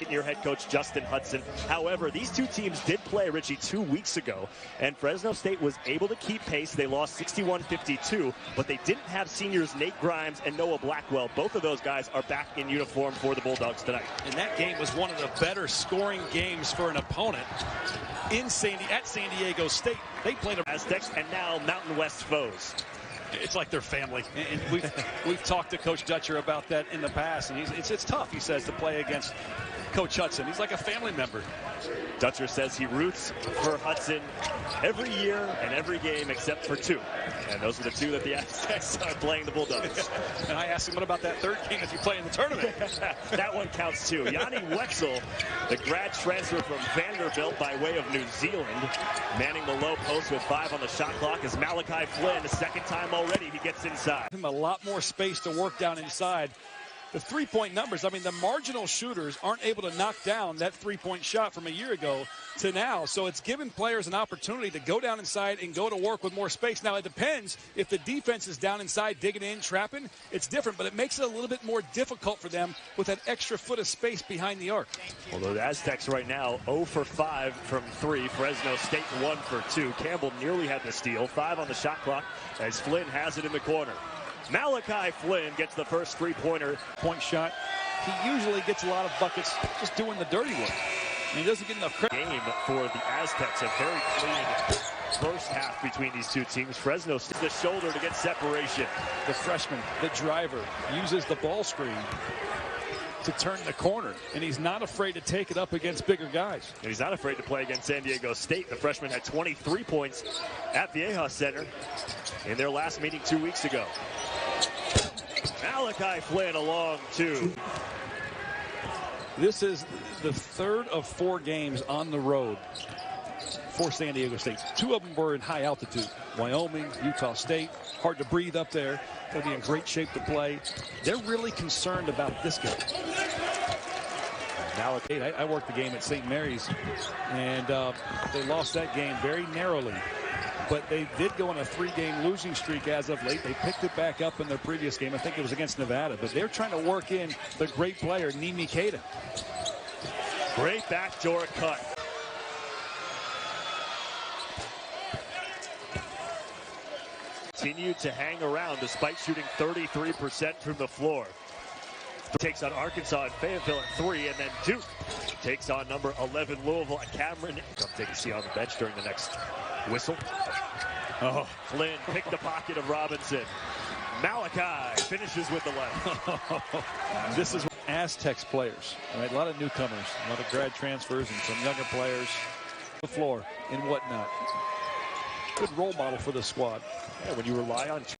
Second-year head coach Justin Hudson. However, these two teams did play, Richie, 2 weeks ago, and Fresno State was able to keep pace. They lost 61-52, but they didn't have seniors Nate Grimes and Noah Blackwell. Both of those guys are back in uniform for the Bulldogs tonight. And that game was one of the better scoring games for an opponent at San Diego State. They played Aztecs and now Mountain West foes. It's like their family, and we've talked to Coach Dutcher about that in the past, and it's tough, he says, to play against Coach Hudson. He's like a family member. Dutcher says he roots for Hudson every year and every game except for two. And those are the two that the Aztecs are playing the Bulldogs. And I asked him, what about that third game if you play in the tournament? That one counts too. Yanni Wetzel, the grad transfer from Vanderbilt by way of New Zealand, manning the low post with 5 on the shot clock is Malachi Flynn. The second time already he gets inside. A lot more space to work down inside. The three-point numbers, I mean, the marginal shooters aren't able to knock down that three-point shot from a year ago to now. So it's given players an opportunity to go down inside and go to work with more space. Now, it depends if the defense is down inside, digging in, trapping. It's different, but it makes it a little bit more difficult for them with that extra foot of space behind the arc. Although the Aztecs right now 0 for 5 from 3. Fresno State 1 for 2. Campbell nearly had the steal. 5 on the shot clock as Flynn has it in the corner. Malachi Flynn gets the first three-pointer. Point shot. He usually gets a lot of buckets just doing the dirty work. And he doesn't get enough credit. Game for the Aztecs. A very clean first half between these two teams. Fresno sticks the shoulder to get separation. The freshman, the driver, uses the ball screen to turn the corner, and he's not afraid to take it up against bigger guys. And he's not afraid to play against San Diego State. The freshman had 23 points at Viejas Center in their last meeting 2 weeks ago. Malachi Flynn along two. This is the third of 4 games on the road for San Diego State. 2 of them were in high altitude. Wyoming, Utah State, hard to breathe up there. They'll be in great shape to play. They're really concerned about this game. Malachi, I worked the game at St. Mary's, and they lost that game very narrowly. But they did go on a 3-game losing streak as of late. They picked it back up in their previous game. I think it was against Nevada. But they're trying to work in the great player, Nimi Keita. Great backdoor cut. Continued to hang around despite shooting 33% from the floor. Takes on Arkansas and Fayetteville at 3, and then Duke takes on number 11 Louisville at Cameron. Come take a seat on the bench during the next whistle. Oh, Flynn picked the pocket of Robinson. Malachi finishes with the left. This is Aztecs players, right? A lot of newcomers, a lot of grad transfers, and some younger players on the floor and whatnot. Good role model for the squad. Yeah, when you rely on